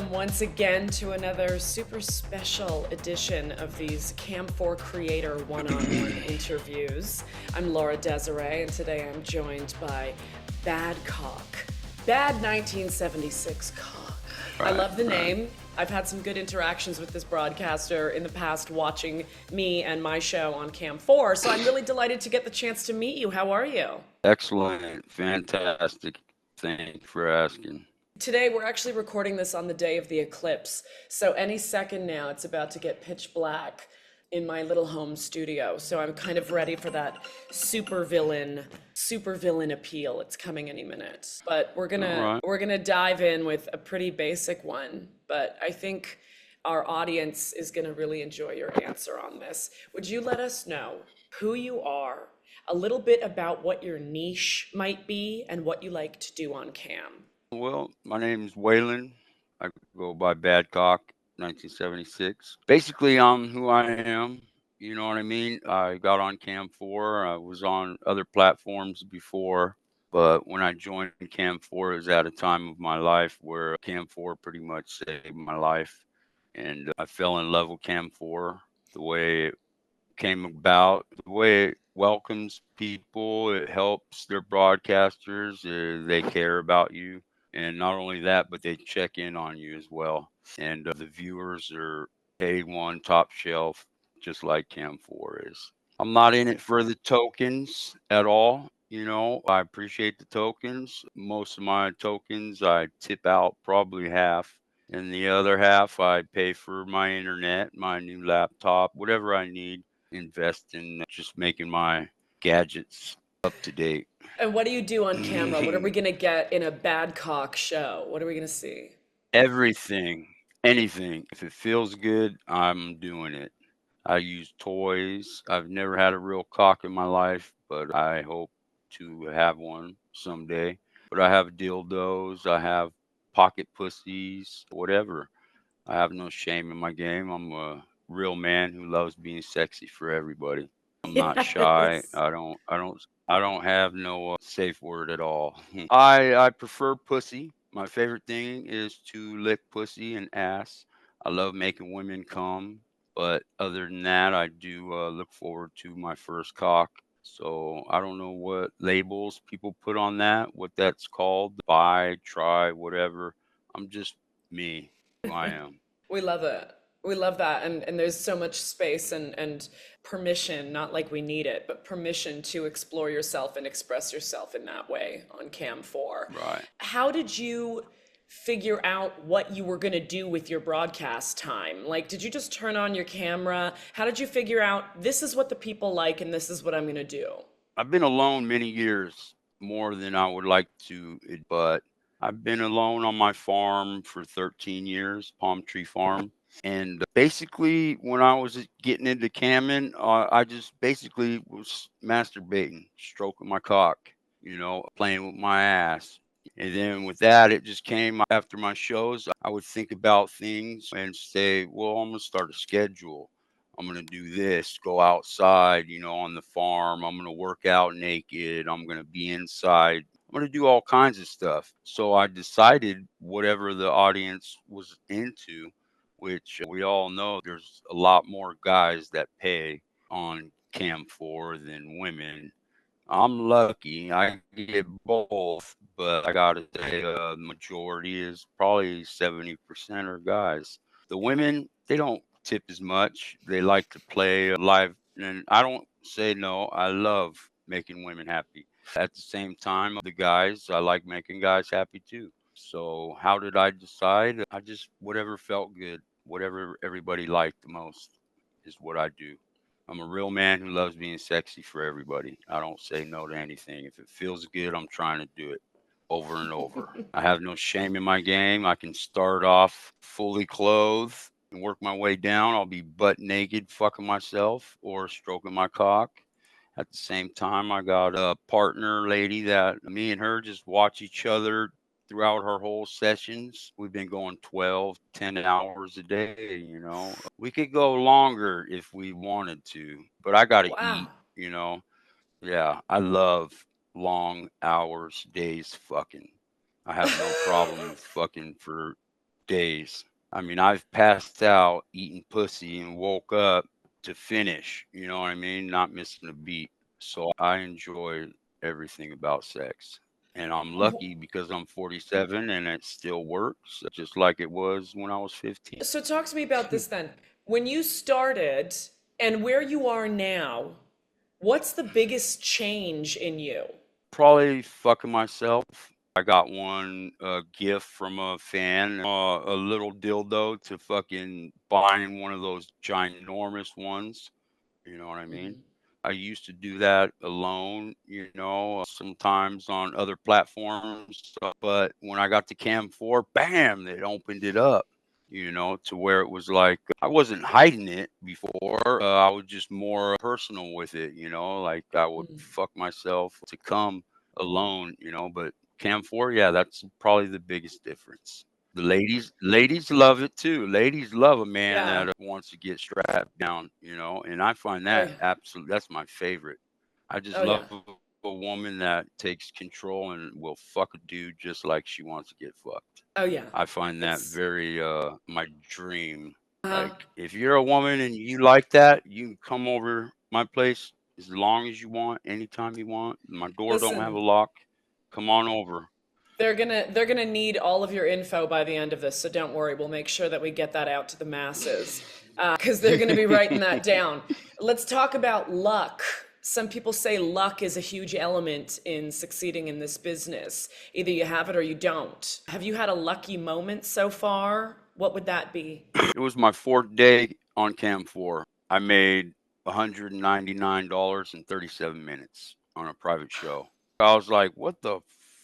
welcome once again to another super special edition of these CAM4 creator one-on-one interviews. I'm Laura Desiree, and today I'm joined by Bad1976Cock. I love the name. I've had some good interactions with this broadcaster in the past, watching me and my show on CAM4, so I'm really delighted to get the chance to meet you. How are you? Excellent. Fantastic. Thank you for asking. Today, we're actually recording this on the day of the eclipse. So any second now, it's about to get pitch black in my little home studio. So I'm kind of ready for that supervillain appeal. It's coming any minute. But we're All gonna right. we're gonna dive in with a pretty basic one. But I think our audience is gonna really enjoy your answer on this. Would you let us know who you are, a little bit about what your niche might be, and what you like to do on cam? Well, my name is Waylon. I go by Badcock 1976. Basically, I'm who I am. You know what I mean? I got on Cam4. I was on other platforms before, but when I joined Cam4, it was at a time of my life where Cam4 pretty much saved my life. And I fell in love with Cam4, the way it came about, the way it welcomes people, it helps their broadcasters, they care about you. And not only that, but they check in on you as well. And the viewers are A1 top shelf, just like Cam4 is. I'm not in it for the tokens at all. You know, I appreciate the tokens. Most of my tokens I tip out probably half. And the other half I pay for my internet, my new laptop, whatever I need, invest in just making my gadgets up to date. And what do you do on camera? What are we gonna get in a Badcock show? What are we gonna see? Everything, anything. If it feels good, I'm doing it. I use toys. I've never had a real cock in my life, but I hope to have one someday. But I have dildos, I have pocket pussies, whatever. I have no shame in my game. I'm a real man who loves being sexy for everybody. I'm not shy. Yes. I don't have no safe word at all. I prefer pussy. My favorite thing is to lick pussy and ass. I love making women come, but other than that, I do look forward to my first cock. So I don't know what labels people put on that, what that's called, buy, try, whatever. I'm just me, who I am. We love it. We love that. And there's so much space and permission, not like we need it, but permission to explore yourself and express yourself in that way on Cam 4. Right. How did you figure out what you were going to do with your broadcast time? Like, did you just turn on your camera? How did you figure out this is what the people like and this is what I'm going to do? I've been alone many years, more than I would like to, but I've been alone on my farm for 13 years, Palm Tree Farm. And basically, when I was getting into camming, I just basically was masturbating, stroking my cock, playing with my ass. And then with that, it just came after my shows. I would think about things and say, well, I'm going to start a schedule. I'm going to do this, go outside, on the farm. I'm going to work out naked. I'm going to be inside. I'm going to do all kinds of stuff. So I decided whatever the audience was into, which we all know there's a lot more guys that pay on Cam4 than women. I'm lucky. I get both, but I gotta say, majority is probably 70% are guys. The women, they don't tip as much. They like to play live, and I don't say no. I love making women happy. At the same time, the guys, I like making guys happy too. So how did I decide? I just whatever felt good, whatever everybody liked the most is what I do. I'm a real man who loves being sexy for everybody. I don't say no to anything. If it feels good, I'm trying to do it over and over. I have no shame in my game. I can start off fully clothed and work my way down. I'll be butt naked, fucking myself or stroking my cock. At the same time, I got a partner lady that me and her just watch each other throughout her whole sessions. We've been going 12, 10 hours a day. We could go longer if we wanted to, but I got to Wow. eat. Yeah, I love long hours, days fucking. I have no problem with fucking for days. I mean, I've passed out eating pussy and woke up to finish, you know what I mean? Not missing a beat. So I enjoy everything about sex. And I'm lucky because I'm 47 and it still works just like it was when I was 15. So talk to me about this then. When you started and where you are now, what's the biggest change in you? Probably fucking myself. I got one gift from a fan, a little dildo to fucking buying one of those ginormous ones. You know what I mean? Mhm. I used to do that alone, you know, sometimes on other platforms. But when I got to CAM4, bam, it opened it up, you know, to where it was like I wasn't hiding it before. I was just more personal with it, you know, like I would Mm. fuck myself to come alone, you know. But CAM4, yeah, that's probably the biggest difference. The ladies love it too. Ladies love a man Yeah. that wants to get strapped down, you know, and I find Oh that yeah. absolutely that's my favorite. I just Oh yeah. love a woman that takes control and will fuck a dude just like she wants to get fucked. Oh yeah. I find that It's very my dream. uh Like if you're a woman and you like that, you can come over my place as long as you want, anytime you want. My door don't have a listen, lock. Come on over. they're gonna need all of your info by the end of this, so don't worry. We'll make sure that we get that out to the masses because they're gonna be writing that down. Let's talk about luck. Some people say luck is a huge element in succeeding in this business. Either you have it or you don't. Have you had a lucky moment so far? What would that be? It was my fourth day on CAM4. I made $199 in 37 minutes on a private show. I was like, what the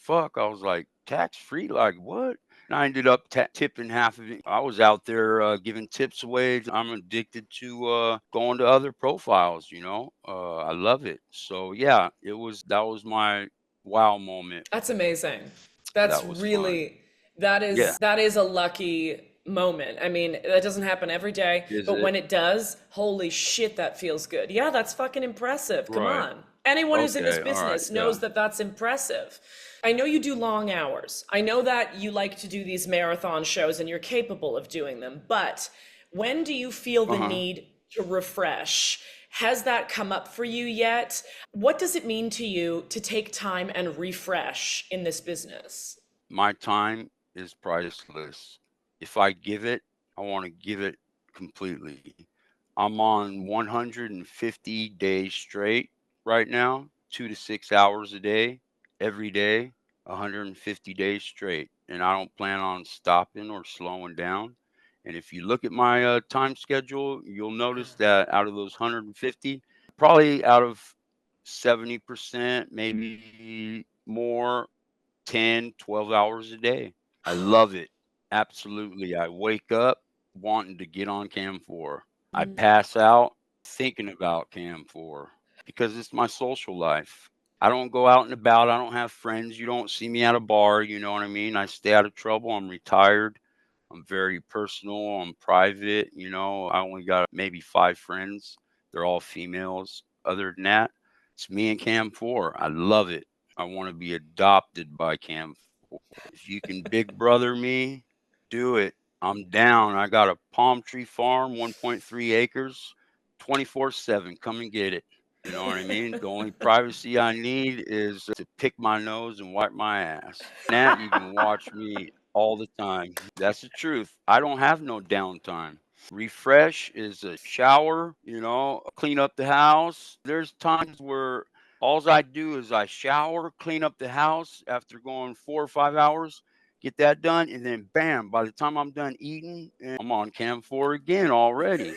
fuck? I was like, tax free? Like, what? And I ended up tipping half of it. I was out there giving tips away. I'm addicted to going to other profiles, you know? I love it. So, yeah, that was my wow moment. That's amazing. That's That was fun. really that Yeah. is that is a lucky moment. I mean, that doesn't happen every day, Is but it? when it does, holy shit, that feels good. Yeah, that's fucking impressive. Come Right. on. Anyone who's in this Okay. All right. business Yeah. knows that that's impressive. I know you do long hours. I know that you like to do these marathon shows and you're capable of doing them, but when do you feel Uh the huh. need to refresh? Has that come up for you yet? What does it mean to you to take time and refresh in this business? My time is priceless. If I give it, I want to give it completely. I'm on 150 days straight right now, 2 to 6 hours a day, every day, 150 days straight. And I don't plan on stopping or slowing down. And if you look at my time schedule, you'll notice that out of those 150, probably out of 70%, maybe more, 10, 12 hours a day. I love it. Absolutely. I wake up wanting to get on CAM4. I Mm. pass out thinking about CAM4 because it's my social life. I don't go out and about. I don't have friends. You don't see me at a bar. You know what I mean? I stay out of trouble. I'm retired. I'm very personal. I'm private. You know, I only got maybe 5 friends. They're all females. Other than that, it's me and CAM4. I love it. I want to be adopted by CAM4. If you can big brother me, do it. I'm down. I got a palm tree farm, 1.3 acres, 24/7. Come and get it. You know what I mean? The only privacy I need is to pick my nose and wipe my ass. That you can watch me all the time. That's the truth. I don't have no downtime. Refresh is a shower, you know, clean up the house. There's times where all I do is I shower, clean up the house after going 4 or 5 hours, get that done, and then bam, by the time I'm done eating, I'm on CAM4 again already,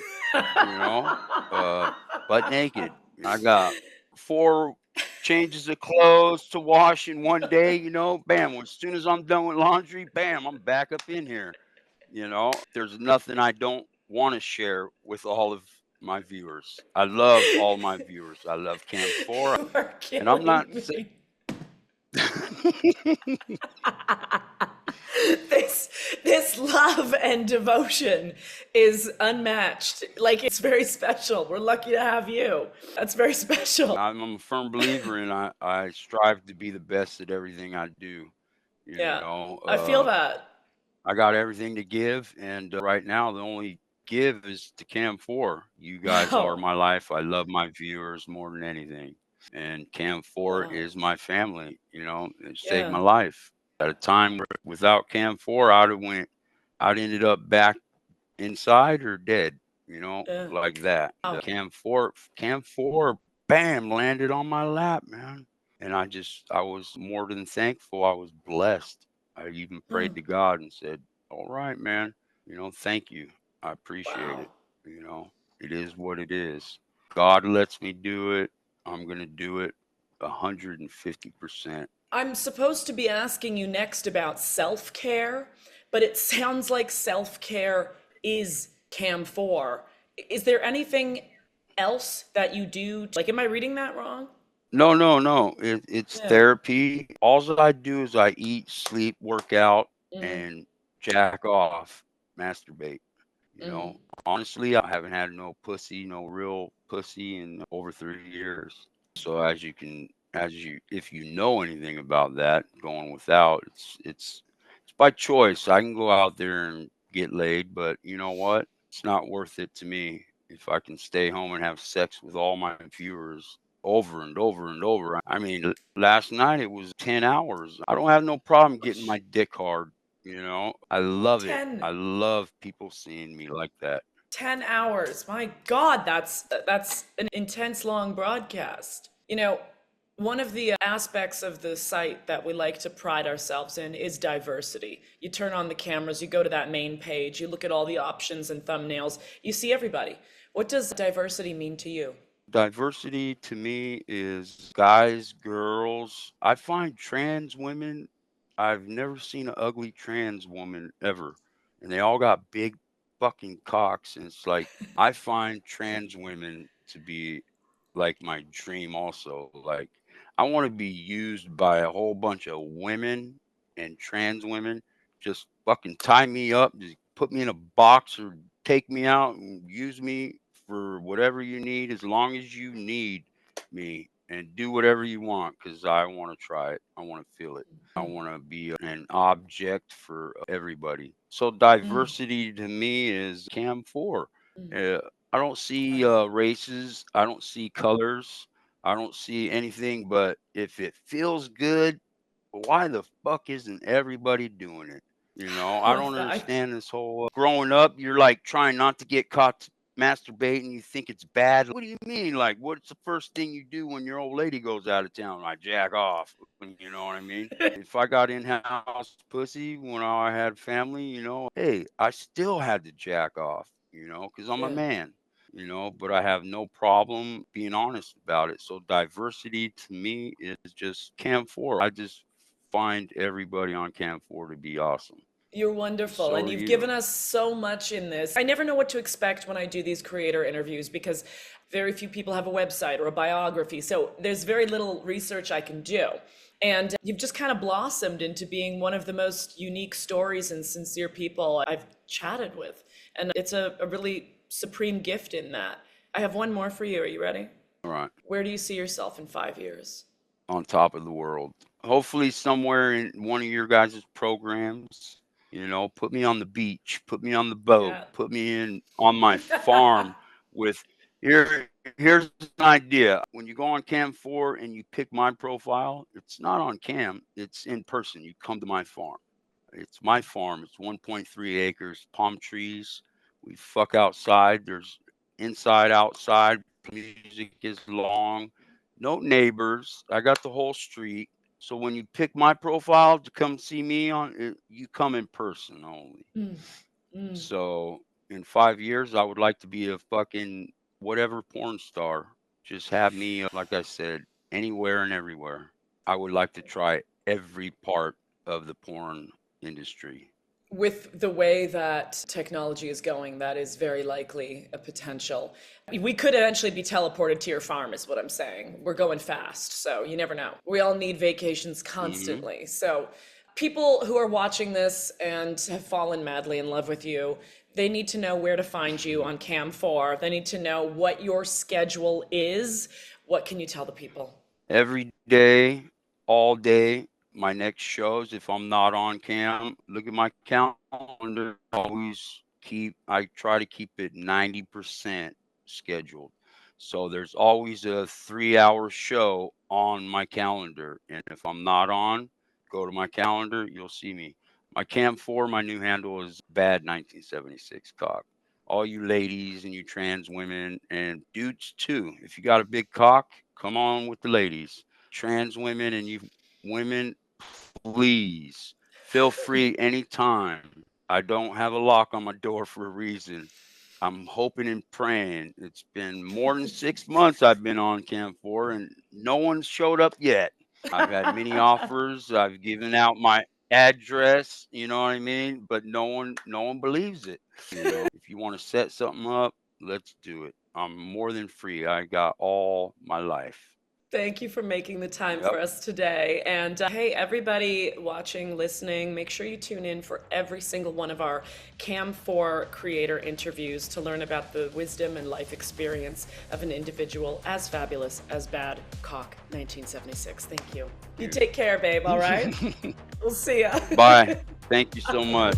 you know, uh, butt naked. I got 4 changes of clothes to wash in one day, you know, bam. As soon as I'm done with laundry, bam, I'm back up in here. You know, there's nothing I don't want to share with all of my viewers. I love all my viewers. I love CAM4, You are and I'm not. killing me. This this love and devotion is unmatched. Like it's very special. We're lucky to have you. That's very special. I'm a firm believer, and I strive to be the best at everything I do. You Yeah. know, I feel that. I got everything to give, and right now the only give is to CAM4. You guys are Wow. my life. I love my viewers more than anything, and CAM4 Wow. is my family. You know, it saved Yeah. my life. At a time where without CAM4, I'd ended up back inside or dead. You know, Yeah. like that. Wow. CAM4, bam, landed on my lap, man. And I was more than thankful. I was blessed. I even Huh. prayed to God and said, all right, man, thank you. I appreciate Wow. it. It is what it is. God lets me do it. I'm going to do it 150%. I'm supposed to be asking you next about self-care, but it sounds like self-care is CAM4. Is there anything else that you do? Like, am I reading that wrong? No, no, no. It's Yeah. therapy. All I do is I eat, sleep, work out, Mm, and jack off, masturbate. You mm, know, honestly, I haven't had no pussy, no real pussy in over 3 years. So if you know anything about that, going without, it's by choice. I can go out there and get laid, but you know what? It's not worth it to me if I can stay home and have sex with all my viewers over and over and over. I mean, last night it was 10 hours. I don't have no problem getting my dick hard. I love it. 10, I love people seeing me like that. 10 hours. My God, that's an intense long broadcast. One of the aspects of the site that we like to pride ourselves in is diversity. You turn on the cameras, you go to that main page, you look at all the options and thumbnails, you see everybody. What does diversity mean to you? Diversity to me is guys, girls. I find trans women, I've never seen an ugly trans woman ever. And they all got big fucking cocks. And it's like, I find trans women to be like my dream also. Like, I want to be used by a whole bunch of women and trans women. Just fucking tie me up, just put me in a box or take me out and use me for whatever you need, as long as you need me, and do whatever you want, because I want to try it. I want to feel it. I Mm, want to be an object for everybody. So mm, diversity to me is CAM4. mm. Uh, I don't see Wow. races. I don't see colors. I don't see anything. But if it feels good, why the fuck isn't everybody doing it? I I love don't that. understand this whole growing up, you're like trying not to get caught masturbating. You think it's bad. What do you mean? Like, what's the first thing you do when your old lady goes out of town? I jack off. You know what I mean? If I got in house pussy when I had family, hey, I still had to jack off, because I'm a Yeah. man. But I have no problem being honest about it. So diversity to me is just CAM4. I just find everybody on CAM4 to be awesome. You're And wonderful, so and are you've you. given us so much in this. I never know what to expect when I do these creator interviews because very few people have a website or a biography, so there's very little research I can do. And you've just kind of blossomed into being one of the most unique stories and sincere people I've chatted with. And it's a really supreme gift in that. I have one more for you. Are you ready? All right. Where do you see yourself in 5 years? On top of the world. Hopefully somewhere in one of your guys' programs, put me on the beach, put me on the boat, Yeah. put me in on my farm with here's an idea. When you go on Cam4 and you pick my profile, it's not on Cam, it's in person. You come to my farm. It's my farm. It's 1.3 acres, palm trees. We fuck outside. There's inside, outside. Music is long. No neighbors. I got the whole street. So when you pick my profile to come see me on it, you come in person only. Mm, mm. So in 5 years, I would like to be a fucking whatever porn star. Just have me, like I said, anywhere and everywhere. I would like to try every part of the porn industry. With the way that technology is going, that is very likely a potential. We could eventually be teleported to your farm, is what I'm saying. We're going fast, so you never know. We all need vacations Hmm. constantly. So, people who are watching this and have fallen madly in love with you, they need to know where to find you on Cam4. They need to know what your schedule is. What can you tell the people? Every day, all day, my next shows, if I'm not on cam, look at my calendar. I try to keep it 90% scheduled. So there's always a 3-hour show on my calendar. And if I'm not on, go to my calendar, you'll see me. My CAM4, my new handle is Bad1976Cock. All you ladies and you trans women and dudes too. If you got a big cock, come on with the ladies. Trans women and you women, please feel free anytime. I don't have a lock on my door for a reason. I'm hoping and praying. It's been more than 6 months I've been on Cam4 and no one showed up yet. I've had many offers. I've given out my address, you know what I mean? But no one believes it. If you want to set something up, let's do it. I'm more than free. I got all my life. Thank you for making the time Yep. for us today. And hey, everybody watching, listening, make sure you tune in for every single one of our CAM4 creator interviews to learn about the wisdom and life experience of an individual as fabulous as Bad Cock 1976. Thank you. You take care, babe, all right? We'll see ya. Bye. Thank you so much.